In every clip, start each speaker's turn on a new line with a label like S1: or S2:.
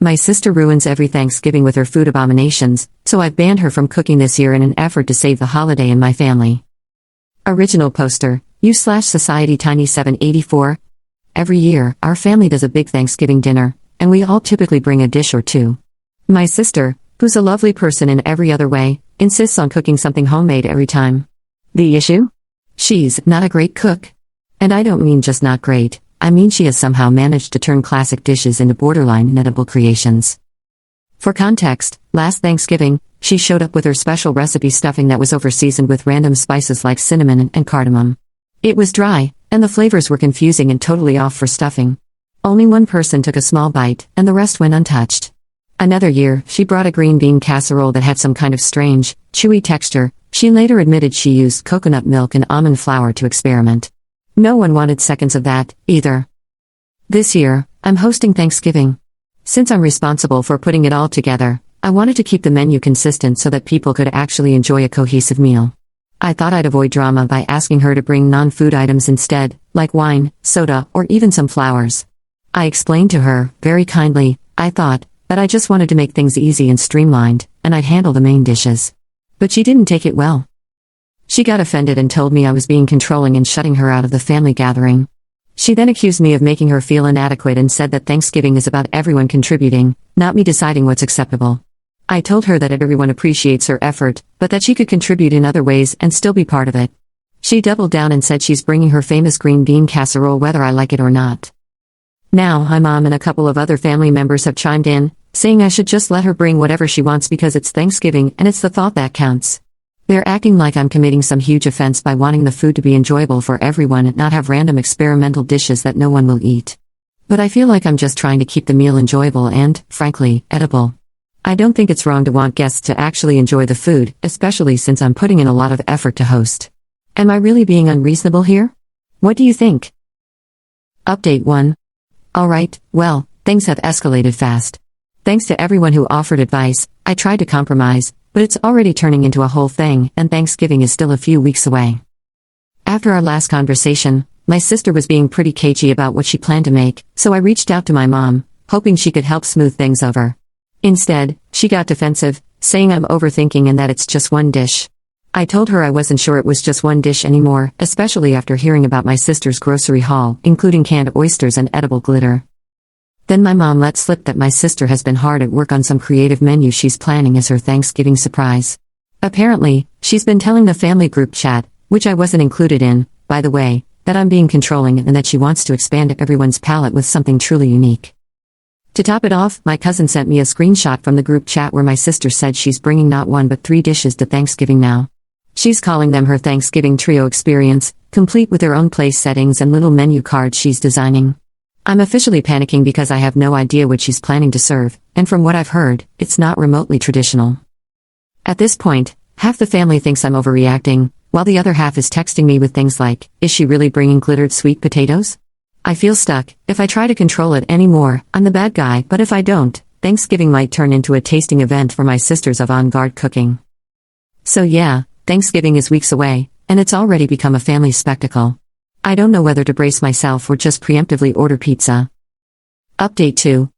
S1: My sister ruins every Thanksgiving with her food abominations, so I've banned her from cooking this year in an effort to save the holiday and my family. Original poster, u/Society Tiny 784. Every year, our family does a big Thanksgiving dinner, and we all typically bring a dish or two. My sister, who's a lovely person in every other way, insists on cooking something homemade every time. The issue? She's not a great cook. And I don't mean just not great, I mean she has somehow managed to turn classic dishes into borderline inedible creations. For context, last Thanksgiving, she showed up with her special recipe stuffing that was over-seasoned with random spices like cinnamon and cardamom. It was dry, and the flavors were confusing and totally off for stuffing. Only one person took a small bite, and the rest went untouched. Another year, she brought a green bean casserole that had some kind of strange, chewy texture. She later admitted she used coconut milk and almond flour to experiment. No one wanted seconds of that, either. This year, I'm hosting Thanksgiving. Since I'm responsible for putting it all together, I wanted to keep the menu consistent so that people could actually enjoy a cohesive meal. I thought I'd avoid drama by asking her to bring non-food items instead, like wine, soda, or even some flowers. I explained to her, very kindly, I thought, that I just wanted to make things easy and streamlined, and I'd handle the main dishes. But she didn't take it well. She got offended and told me I was being controlling and shutting her out of the family gathering. She then accused me of making her feel inadequate and said that Thanksgiving is about everyone contributing, not me deciding what's acceptable. I told her that everyone appreciates her effort, but that she could contribute in other ways and still be part of it. She doubled down and said she's bringing her famous green bean casserole whether I like it or not. Now, my mom and a couple of other family members have chimed in, saying I should just let her bring whatever she wants because it's Thanksgiving and it's the thought that counts. They're acting like I'm committing some huge offense by wanting the food to be enjoyable for everyone and not have random experimental dishes that no one will eat. But I feel like I'm just trying to keep the meal enjoyable and, frankly, edible. I don't think it's wrong to want guests to actually enjoy the food, especially since I'm putting in a lot of effort to host. Am I really being unreasonable here? What do you think? Update 1. Alright, well, things have escalated fast. Thanks to everyone who offered advice, I tried to compromise, but it's already turning into a whole thing, and Thanksgiving is still a few weeks away. After our last conversation, my sister was being pretty cagey about what she planned to make, so I reached out to my mom, hoping she could help smooth things over. Instead, she got defensive, saying I'm overthinking and that it's just one dish. I told her I wasn't sure it was just one dish anymore, especially after hearing about my sister's grocery haul, including canned oysters and edible glitter. Then my mom let slip that my sister has been hard at work on some creative menu she's planning as her Thanksgiving surprise. Apparently, she's been telling the family group chat, which I wasn't included in, by the way, that I'm being controlling and that she wants to expand everyone's palate with something truly unique. To top it off, my cousin sent me a screenshot from the group chat where my sister said she's bringing not one but 3 dishes to Thanksgiving now. She's calling them her Thanksgiving trio experience, complete with their own place settings and little menu cards she's designing. I'm officially panicking because I have no idea what she's planning to serve, and from what I've heard, it's not remotely traditional. At this point, half the family thinks I'm overreacting, while the other half is texting me with things like, is she really bringing glittered sweet potatoes? I feel stuck. If I try to control it anymore, I'm the bad guy, but if I don't, Thanksgiving might turn into a tasting event for my sister's avant-garde cooking. So yeah, Thanksgiving is weeks away, and it's already become a family spectacle. I don't know whether to brace myself or just preemptively order pizza. Update 2.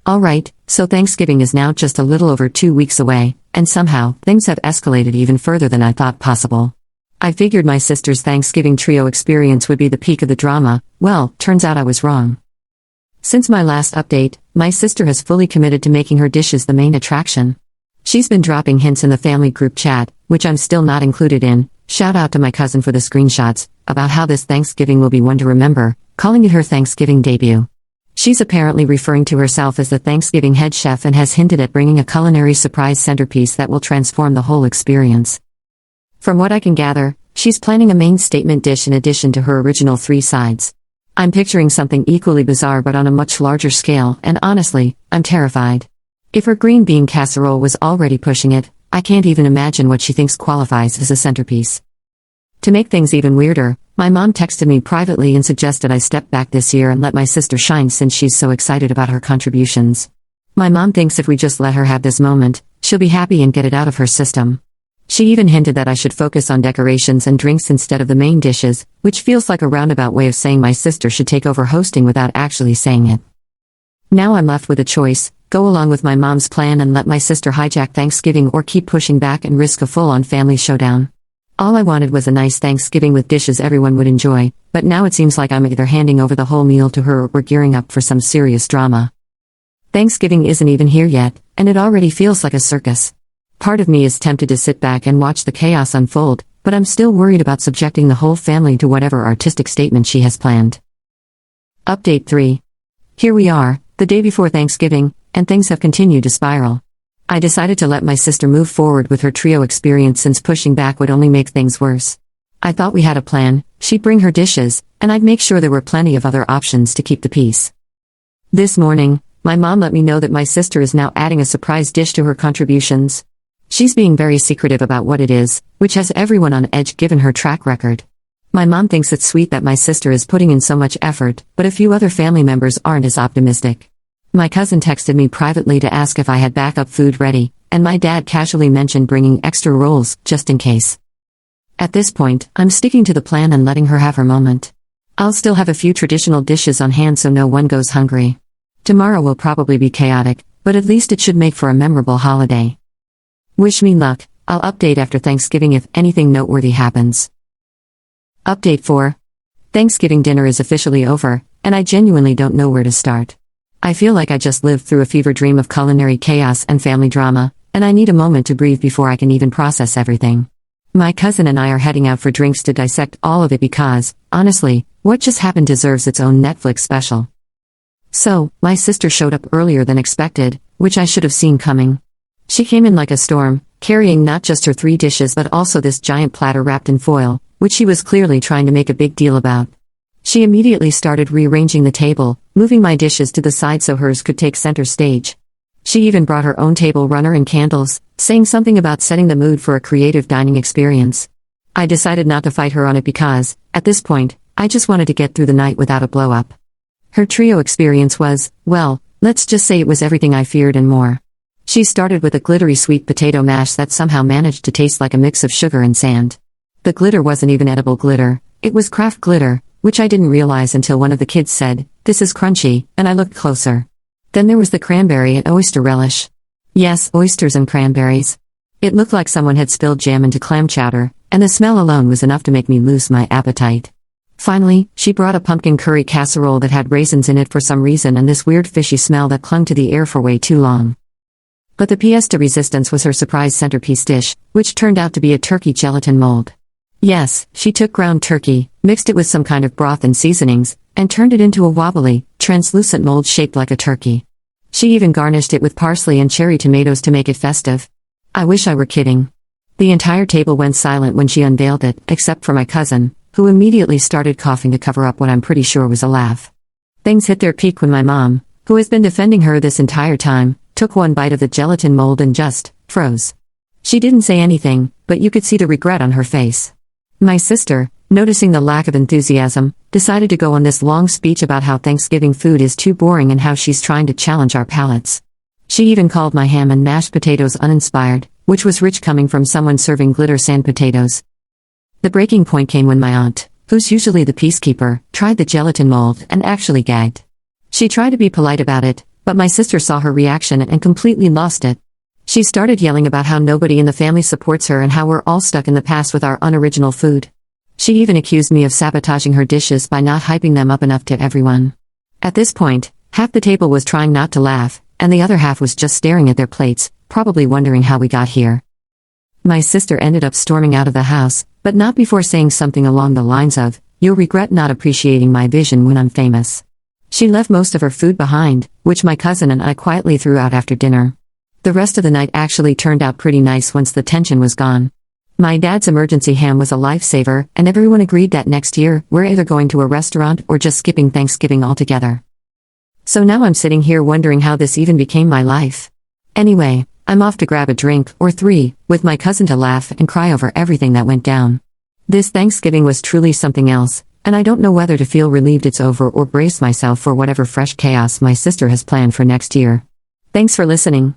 S1: Alright, so Thanksgiving is now just a little over 2 weeks away, and somehow, things have escalated even further than I thought possible. I figured my sister's Thanksgiving trio experience would be the peak of the drama. Well, turns out I was wrong. Since my last update, my sister has fully committed to making her dishes the main attraction. She's been dropping hints in the family group chat, which I'm still not included in, shout out to my cousin for the screenshots, about how this Thanksgiving will be one to remember, calling it her Thanksgiving debut. She's apparently referring to herself as the Thanksgiving head chef and has hinted at bringing a culinary surprise centerpiece that will transform the whole experience. From what I can gather, she's planning a main statement dish in addition to her original 3 sides. I'm picturing something equally bizarre but on a much larger scale, and honestly, I'm terrified. If her green bean casserole was already pushing it, I can't even imagine what she thinks qualifies as a centerpiece. To make things even weirder, my mom texted me privately and suggested I step back this year and let my sister shine since she's so excited about her contributions. My mom thinks if we just let her have this moment, she'll be happy and get it out of her system. She even hinted that I should focus on decorations and drinks instead of the main dishes, which feels like a roundabout way of saying my sister should take over hosting without actually saying it. Now I'm left with a choice: Go along with my mom's plan and let my sister hijack Thanksgiving, or keep pushing back and risk a full-on family showdown. All I wanted was a nice Thanksgiving with dishes everyone would enjoy, but now it seems like I'm either handing over the whole meal to her or we're gearing up for some serious drama. Thanksgiving isn't even here yet, and it already feels like a circus. Part of me is tempted to sit back and watch the chaos unfold, but I'm still worried about subjecting the whole family to whatever artistic statement she has planned. Update 3. Here we are, the day before Thanksgiving, and things have continued to spiral. I decided to let my sister move forward with her trio experience since pushing back would only make things worse. I thought we had a plan: she'd bring her dishes, and I'd make sure there were plenty of other options to keep the peace. This morning, my mom let me know that my sister is now adding a surprise dish to her contributions. She's being very secretive about what it is, which has everyone on edge given her track record. My mom thinks it's sweet that my sister is putting in so much effort, but a few other family members aren't as optimistic. My cousin texted me privately to ask if I had backup food ready, and my dad casually mentioned bringing extra rolls, just in case. At this point, I'm sticking to the plan and letting her have her moment. I'll still have a few traditional dishes on hand so no one goes hungry. Tomorrow will probably be chaotic, but at least it should make for a memorable holiday. Wish me luck. I'll update after Thanksgiving if anything noteworthy happens. Update 4. Thanksgiving dinner is officially over, and I genuinely don't know where to start. I feel like I just lived through a fever dream of culinary chaos and family drama, and I need a moment to breathe before I can even process everything. My cousin and I are heading out for drinks to dissect all of it because, honestly, what just happened deserves its own Netflix special. So, my sister showed up earlier than expected, which I should have seen coming. She came in like a storm, carrying not just her 3 dishes but also this giant platter wrapped in foil, which she was clearly trying to make a big deal about. She immediately started rearranging the table, moving my dishes to the side so hers could take center stage. She even brought her own table runner and candles, saying something about setting the mood for a creative dining experience. I decided not to fight her on it because, at this point, I just wanted to get through the night without a blow-up. Her trio experience was, well, let's just say it was everything I feared and more. She started with a glittery sweet potato mash that somehow managed to taste like a mix of sugar and sand. The glitter wasn't even edible glitter, it was craft glitter, which I didn't realize until one of the kids said, "This is crunchy," and I looked closer. Then there was the cranberry and oyster relish. Yes, oysters and cranberries. It looked like someone had spilled jam into clam chowder, and the smell alone was enough to make me lose my appetite. Finally, she brought a pumpkin curry casserole that had raisins in it for some reason and this weird fishy smell that clung to the air for way too long. But the pièce de résistance was her surprise centerpiece dish, which turned out to be a turkey gelatin mold. Yes, she took ground turkey, mixed it with some kind of broth and seasonings, and turned it into a wobbly, translucent mold shaped like a turkey. She even garnished it with parsley and cherry tomatoes to make it festive. I wish I were kidding. The entire table went silent when she unveiled it, except for my cousin, who immediately started coughing to cover up what I'm pretty sure was a laugh. Things hit their peak when my mom, who has been defending her this entire time, took one bite of the gelatin mold and just froze. She didn't say anything, but you could see the regret on her face. My sister, noticing the lack of enthusiasm, decided to go on this long speech about how Thanksgiving food is too boring and how she's trying to challenge our palates. She even called my ham and mashed potatoes uninspired, which was rich coming from someone serving glitter sand potatoes. The breaking point came when my aunt, who's usually the peacekeeper, tried the gelatin mold and actually gagged. She tried to be polite about it, but my sister saw her reaction and completely lost it. She started yelling about how nobody in the family supports her and how we're all stuck in the past with our unoriginal food. She even accused me of sabotaging her dishes by not hyping them up enough to everyone. At this point, half the table was trying not to laugh, and the other half was just staring at their plates, probably wondering how we got here. My sister ended up storming out of the house, but not before saying something along the lines of, "You'll regret not appreciating my vision when I'm famous." She left most of her food behind, which my cousin and I quietly threw out after dinner. The rest of the night actually turned out pretty nice once the tension was gone. My dad's emergency ham was a lifesaver, and everyone agreed that next year, we're either going to a restaurant or just skipping Thanksgiving altogether. So now I'm sitting here wondering how this even became my life. Anyway, I'm off to grab a drink, or 3, with my cousin to laugh and cry over everything that went down. This Thanksgiving was truly something else, and I don't know whether to feel relieved it's over or brace myself for whatever fresh chaos my sister has planned for next year. Thanks for listening.